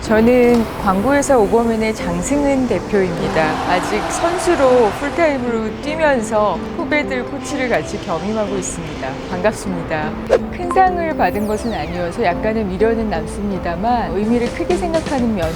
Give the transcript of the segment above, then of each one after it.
저는 광고회사 오버맨의 장승은 대표입니다. 아직 선수로 풀타임으로 뛰면서 후배들 코치를 같이 겸임하고 있습니다. 반갑습니다. 큰 상을 받은 것은 아니어서 약간의 미련은 남습니다만 의미를 크게 생각하는 면은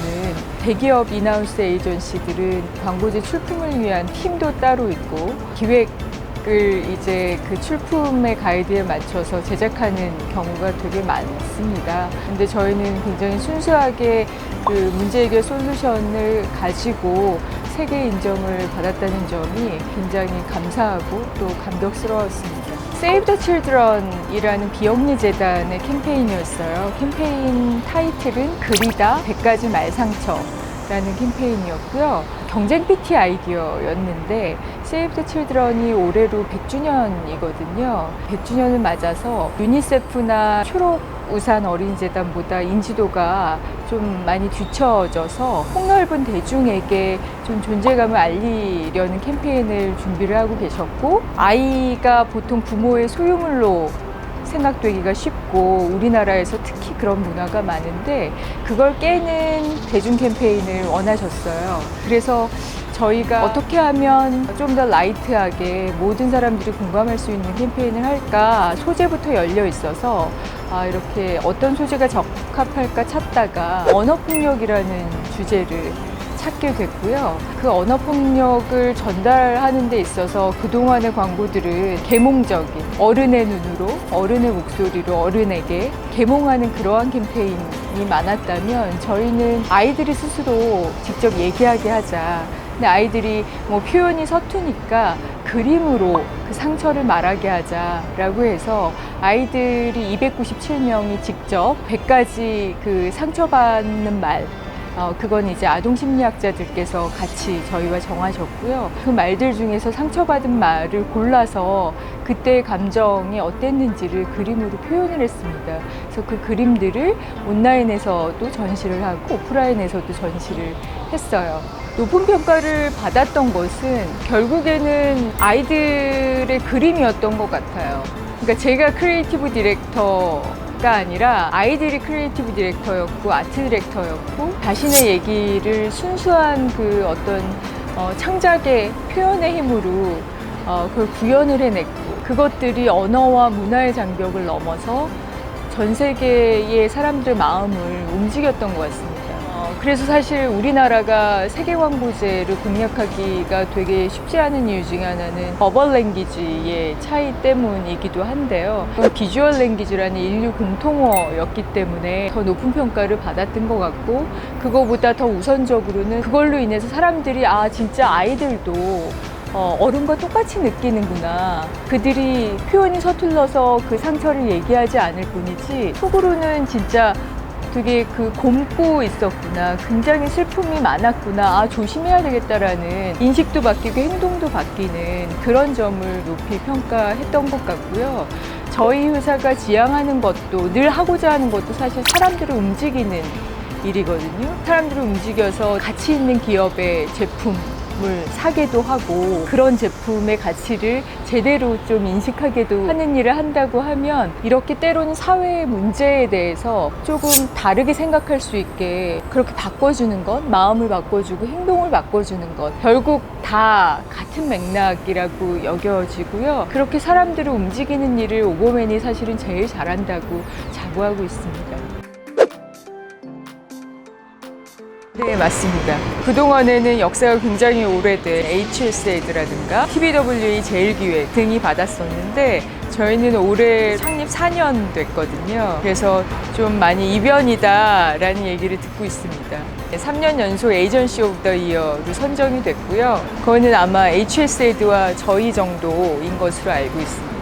대기업 인하우스 에이전시들은 광고제 출품을 위한 팀도 따로 있고 기획을 이제 그 출품의 가이드에 맞춰서 제작하는 경우가 되게 많습니다. 근데 저희는 굉장히 순수하게 그 문제 해결 솔루션을 가지고 세계 인정을 받았다는 점이 굉장히 감사하고 또 감격스러웠습니다. Save the Children이라는 비영리 재단의 캠페인이었어요. 캠페인 타이틀은 그리다 100가지 말상처라는 캠페인이었고요. 경쟁 PT 아이디어였는데 Save the Children이 올해로 100주년이거든요. 100주년을 맞아서 유니세프나 초록우산 어린이재단보다 인지도가 좀 많이 뒤처져서 폭넓은 대중에게 좀 존재감을 알리려는 캠페인을 준비를 하고 계셨고, 아이가 보통 부모의 소유물로 생각되기가 쉽고 우리나라에서 특히 그런 문화가 많은데 그걸 깨는 대중 캠페인을 원하셨어요. 그래서 저희가 어떻게 하면 좀 더 라이트하게 모든 사람들이 공감할 수 있는 캠페인을 할까, 소재부터 열려 있어서 이렇게 어떤 소재가 적합할까 찾다가 언어폭력이라는 주제를 찾게 됐고요. 그 언어폭력을 전달하는 데 있어서 그동안의 광고들은 계몽적인 어른의 눈으로, 어른의 목소리로 어른에게 계몽하는 그러한 캠페인이 많았다면 저희는 아이들이 스스로 직접 얘기하게 하자. 근데 아이들이 뭐 표현이 서투니까 그림으로 그 상처를 말하게 하자라고 해서 아이들이 297명이 직접 100가지 그 상처받는 말, 그건 이제 아동심리학자들께서 같이 저희와 정하셨고요. 그 말들 중에서 상처받은 말을 골라서 그때의 감정이 어땠는지를 그림으로 표현을 했습니다. 그래서 그 그림들을 온라인에서도 전시를 하고 오프라인에서도 전시를 했어요. 높은 평가를 받았던 것은 결국에는 아이들의 그림이었던 것 같아요. 그러니까 제가 크리에이티브 디렉터가 아니라 아이들이 크리에이티브 디렉터였고 아트 디렉터였고 자신의 얘기를 순수한 그 어떤 창작의 표현의 힘으로 그걸 구현을 해냈고, 그것들이 언어와 문화의 장벽을 넘어서 전 세계의 사람들의 마음을 움직였던 것 같습니다. 그래서 사실 우리나라가 세계 광고제를 공략하기가 되게 쉽지 않은 이유 중에 하나는 버벌 랭귀지의 차이 때문이기도 한데요. 비주얼 랭귀지라는 인류 공통어였기 때문에 더 높은 평가를 받았던 것 같고, 그거보다 더 우선적으로는 그걸로 인해서 사람들이 진짜 아이들도 어른과 똑같이 느끼는구나. 그들이 표현이 서툴러서 그 상처를 얘기하지 않을 뿐이지 속으로는 진짜 되게 곪고 있었구나. 굉장히 슬픔이 많았구나. 조심해야 되겠다라는 인식도 바뀌고 행동도 바뀌는 그런 점을 높이 평가했던 것 같고요. 저희 회사가 지향하는 것도, 늘 하고자 하는 것도 사실 사람들을 움직이는 일이거든요. 사람들을 움직여서 가치 있는 기업의 제품을 사게도 하고 그런 제품의 가치를 제대로 좀 인식하게도 하는 일을 한다고 하면 이렇게 때로는 사회의 문제에 대해서 조금 다르게 생각할 수 있게 그렇게 바꿔주는 것, 마음을 바꿔주고 행동을 바꿔주는 것, 결국 다 같은 맥락이라고 여겨지고요. 그렇게 사람들을 움직이는 일을 오버맨이 사실은 제일 잘한다고 자부하고 있습니다. 네, 맞습니다. 그동안에는 역사가 굉장히 오래된 HSA드라든가 TBWA 제일기획 등이 받았었는데 저희는 올해 창립 4년 됐거든요. 그래서 좀 많이 이변이다 라는 얘기를 듣고 있습니다. 3년 연속 에이전시 오브 더 이어로 선정이 됐고요. 그거는 아마 HSA드와 저희 정도인 것으로 알고 있습니다.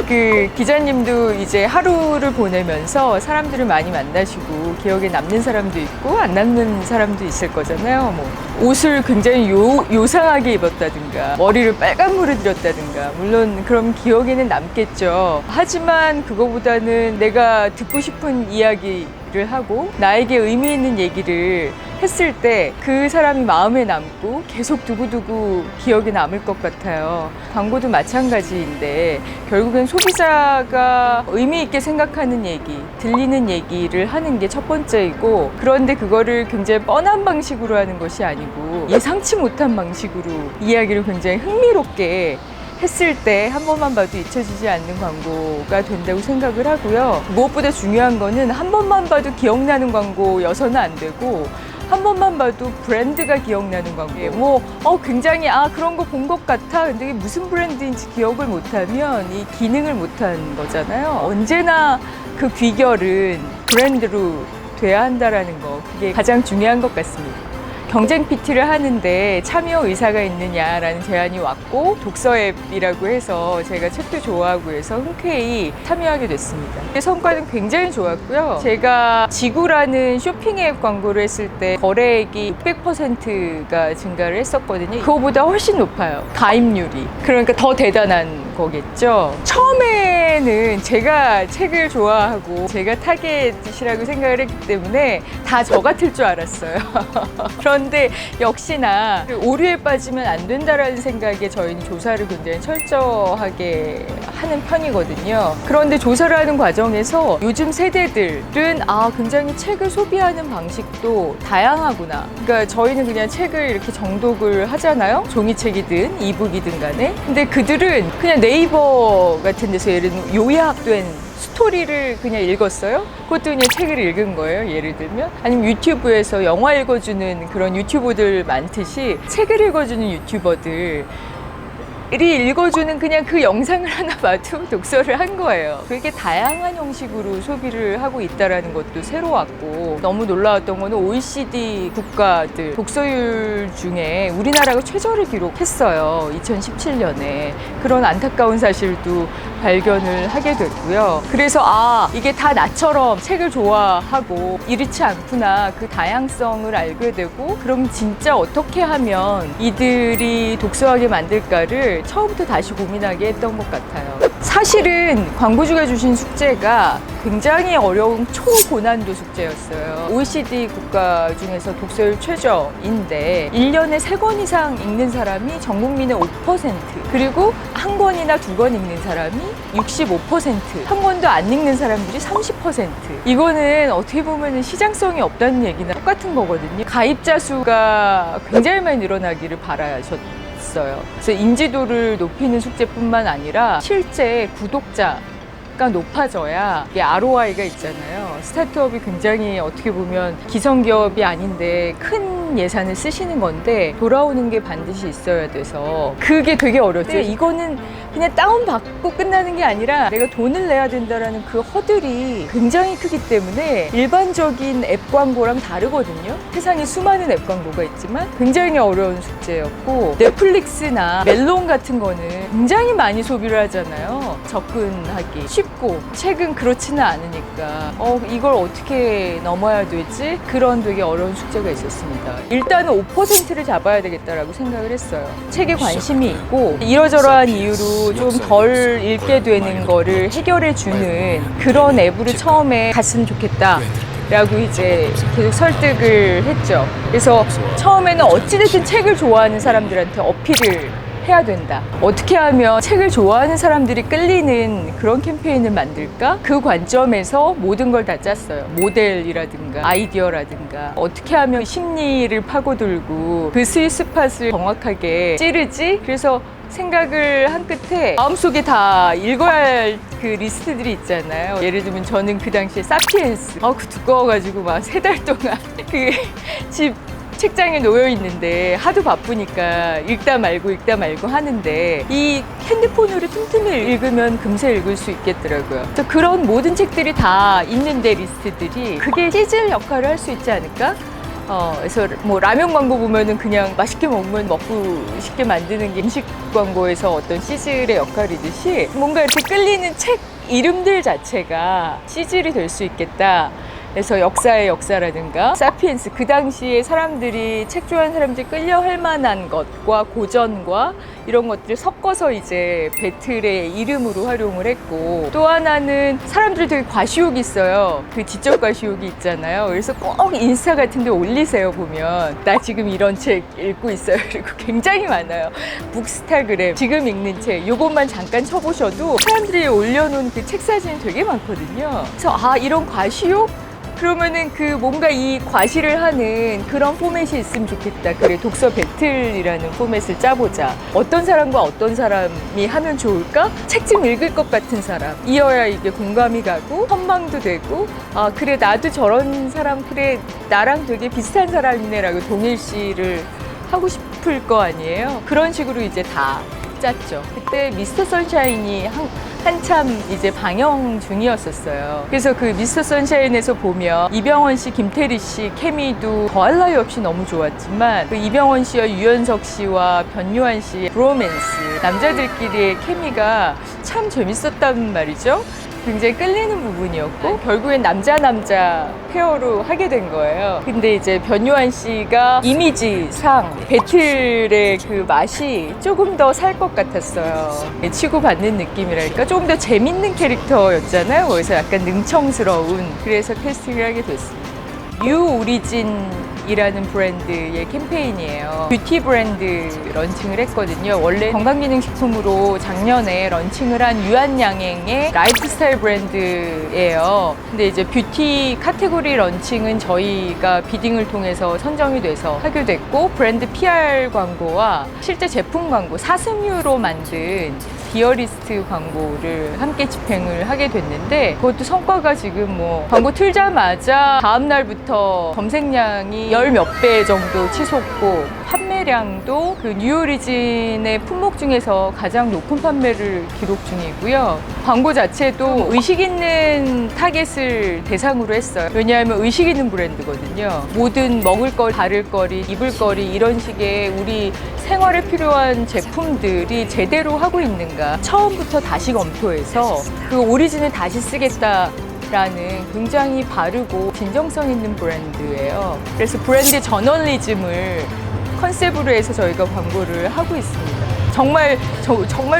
그 기자님도 이제 하루를 보내면서 사람들을 많이 만나시고 기억에 남는 사람도 있고 안 남는 사람도 있을 거잖아요. 옷을 굉장히 요상하게 입었다든가 머리를 빨간물을 들였다든가 물론 그런 기억에는 남겠죠. 하지만 그거보다는 내가 듣고 싶은 이야기를 하고 나에게 의미 있는 얘기를 했을 때 그 사람이 마음에 남고 계속 두고두고 기억에 남을 것 같아요. 광고도 마찬가지인데 결국엔 소비자가 의미 있게 생각하는 얘기, 들리는 얘기를 하는 게 첫 번째이고, 그런데 그거를 굉장히 뻔한 방식으로 하는 것이 아니고 예상치 못한 방식으로 이야기를 굉장히 흥미롭게 했을 때 한 번만 봐도 잊혀지지 않는 광고가 된다고 생각을 하고요. 무엇보다 중요한 거는 한 번만 봐도 기억나는 광고여서는 안 되고 한 번만 봐도 브랜드가 기억나는 광고. 굉장히 그런 거 본 것 같아. 근데 이게 무슨 브랜드인지 기억을 못하면 이 기능을 못한 거잖아요. 언제나 그 귀결은 브랜드로 돼야 한다라는 거. 그게 가장 중요한 것 같습니다. 경쟁 PT를 하는데 참여 의사가 있느냐라는 제안이 왔고, 독서 앱이라고 해서 제가 책도 좋아하고 해서 흔쾌히 참여하게 됐습니다. 성과는 굉장히 좋았고요. 제가 지구라는 쇼핑 앱 광고를 했을 때 거래액이 600%가 증가를 했었거든요. 그거보다 훨씬 높아요. 가입률이. 그러니까 더 대단한 거겠죠. 처음에는 제가 책을 좋아하고 제가 타겟이라고 생각을 했기 때문에 다 저 같을 줄 알았어요. 그런데 역시나 오류에 빠지면 안 된다라는 생각에 저희는 조사를 굉장히 철저하게 하는 편이거든요. 그런데 조사를 하는 과정에서 요즘 세대들은 굉장히 책을 소비하는 방식도 다양하구나. 그러니까 저희는 그냥 책을 이렇게 정독을 하잖아요. 종이책이든 이북이든 간에. 근데 그들은 그냥 네이버 같은 데서 예를 들면 요약된 스토리를 그냥 읽었어요. 그것도 그냥 책을 읽은 거예요. 예를 들면 아니면 유튜브에서 영화 읽어주는 그런 유튜버들 많듯이 책을 읽어주는 유튜버들이 읽어주는 그냥 그 영상을 하나 봐도 독서를 한 거예요. 그렇게 다양한 형식으로 소비를 하고 있다는 것도 새로웠고, 너무 놀라웠던 거는 OECD 국가들 독서율 중에 우리나라가 최저를 기록했어요. 2017년에. 그런 안타까운 사실도 발견을 하게 됐고요. 그래서 이게 다 나처럼 책을 좋아하고 이렇지 않구나, 그 다양성을 알게 되고, 그럼 진짜 어떻게 하면 이들이 독서하게 만들까를 처음부터 다시 고민하게 했던 것 같아요. 사실은 광고주가 주신 숙제가 굉장히 어려운 초고난도 숙제였어요. OECD 국가 중에서 독서율 최저인데 1년에 3권 이상 읽는 사람이 전 국민의 5%, 그리고 한 권이나 2권 읽는 사람이 65%, 한 권도 안 읽는 사람들이 30%. 이거는 어떻게 보면 시장성이 없다는 얘기나 똑같은 거거든요. 가입자 수가 굉장히 많이 늘어나기를 바라셨어요. 그래서 인지도를 높이는 숙제뿐만 아니라 실제 구독자가 높아져야 이게 ROI가 있잖아요. 스타트업이 굉장히 어떻게 보면 기성기업이 아닌데 큰 예산을 쓰시는 건데 돌아오는 게 반드시 있어야 돼서 그게 되게 어렵죠. 이거는 그냥 다운받고 끝나는 게 아니라 내가 돈을 내야 된다는 그 허들이 굉장히 크기 때문에 일반적인 앱 광고랑 다르거든요. 세상에 수많은 앱 광고가 있지만 굉장히 어려운 숙제였고, 넷플릭스나 멜론 같은 거는 굉장히 많이 소비를 하잖아요. 접근하기 쉽고, 책은 그렇지는 않으니까 이걸 어떻게 넘어야 되지? 그런 되게 어려운 숙제가 있었습니다. 일단은 5%를 잡아야 되겠다라고 생각을 했어요. 책에 관심이 있고 이러저러한 이유로 좀 덜 읽게 되는 거를 해결해 주는 그런 앱으로 처음에 갔으면 좋겠다 라고 이제 계속 설득을 했죠. 그래서 처음에는 어찌됐든 책을 좋아하는 사람들한테 어필을 해야 된다. 어떻게 하면 책을 좋아하는 사람들이 끌리는 그런 캠페인을 만들까? 그 관점에서 모든 걸 다 짰어요. 모델이라든가 아이디어라든가 어떻게 하면 심리를 파고들고 그 스윗스팟을 정확하게 찌르지? 그래서 생각을 한 끝에 마음속에 다 읽어야 할 그 리스트들이 있잖아요. 예를 들면 저는 그 당시에 사피엔스 그 두꺼워가지고 막 3달 동안 그 집 책장에 놓여 있는데 하도 바쁘니까 읽다 말고 하는데 이 핸드폰으로 틈틈이 읽으면 금세 읽을 수 있겠더라고요. 그래서 그런 모든 책들이 다 있는데 리스트들이 그게 찌질 역할을 할 수 있지 않을까? 그래서 뭐 라면 광고 보면은 그냥 맛있게 먹으면 먹고 싶게 만드는 게 음식 광고에서 어떤 시즐의 역할이듯이 뭔가 이렇게 끌리는 책 이름들 자체가 시즐이 될 수 있겠다 그래서 역사의 역사라든가 사피엔스, 그 당시에 사람들이 책 좋아하는 사람들이 끌려 할 만한 것과 고전과 이런 것들을 섞어서 이제 배틀의 이름으로 활용을 했고, 또 하나는 사람들이 되게 과시욕이 있어요. 그 지적 과시욕이 있잖아요. 그래서 꼭 인스타 같은 데 올리세요. 보면 나 지금 이런 책 읽고 있어요. 그리고 굉장히 많아요. 북스타그램, 지금 읽는 책, 요것만 잠깐 쳐보셔도 사람들이 올려놓은 그 책 사진이 되게 많거든요. 그래서 이런 과시욕? 그러면은 그 뭔가 이 과시를 하는 그런 포맷이 있으면 좋겠다. 그래, 독서 배틀이라는 포맷을 짜보자. 어떤 사람과 어떤 사람이 하면 좋을까? 책 좀 읽을 것 같은 사람 이어야 이게 공감이 가고 선망도 되고, 그래, 나도 저런 사람, 그래, 나랑 되게 비슷한 사람이네 라고 동일시를 하고 싶을 거 아니에요. 그런 식으로 이제 다 짰죠. 그때 미스터 선샤인이 한참 이제 방영 중이었었어요. 그래서 그 미스터 선샤인에서 보면 이병헌 씨, 김태리 씨 케미도 더할 나위 없이 너무 좋았지만, 그 이병헌 씨와 유연석 씨와 변요한 씨의 브로맨스, 남자들끼리의 케미가 참 재밌었단 말이죠. 굉장히 끌리는 부분이었고, 결국엔 남자 페어로 하게 된 거예요. 근데 이제 변요한 씨가 이미지상 배틀의 그 맛이 조금 더 살 것 같았어요. 치고받는 느낌이랄까, 조금 더 재밌는 캐릭터였잖아요. 그래서 약간 능청스러운, 그래서 캐스팅을 하게 됐습니다. 뉴 오리진이라는 브랜드의 캠페인이에요. 뷰티 브랜드 런칭을 했거든요. 원래 건강기능식품으로 작년에 런칭을 한 유한양행의 라이프스타일 브랜드예요. 근데 이제 뷰티 카테고리 런칭은 저희가 비딩을 통해서 선정이 돼서 하게 됐고, 브랜드 PR 광고와 실제 제품 광고, 사슴유로 만든 디어리스트 광고를 함께 집행을 하게 됐는데, 그것도 성과가 지금 뭐 광고 틀자마자 다음 날부터 검색량이 열 몇 배 정도 치솟고, 판매량도 그 뉴오리진의 품목 중에서 가장 높은 판매를 기록 중이고요. 광고 자체도 의식 있는 타겟을 대상으로 했어요. 왜냐하면 의식 있는 브랜드거든요. 모든 먹을 거리, 바를 거리, 입을 거리, 이런 식의 우리 생활에 필요한 제품들이 제대로 하고 있는가, 처음부터 다시 검토해서 그 오리진을 다시 쓰겠다 라는 굉장히 바르고 진정성 있는 브랜드예요. 그래서 브랜드 저널리즘을 컨셉으로 해서 저희가 광고를 하고 있습니다. 정말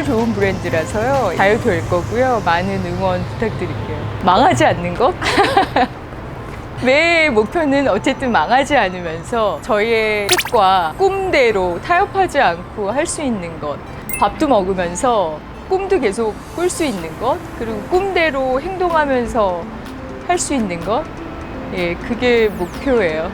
좋은 브랜드라서요. 잘 될 거고요. 많은 응원 부탁드릴게요. 망하지 않는 것? 매 목표는 어쨌든 망하지 않으면서 저희의 뜻과 꿈대로 타협하지 않고 할 수 있는 것, 밥도 먹으면서 꿈도 계속 꿀 수 있는 것, 그리고 꿈대로 행동하면서 할 수 있는 것, 그게 목표예요.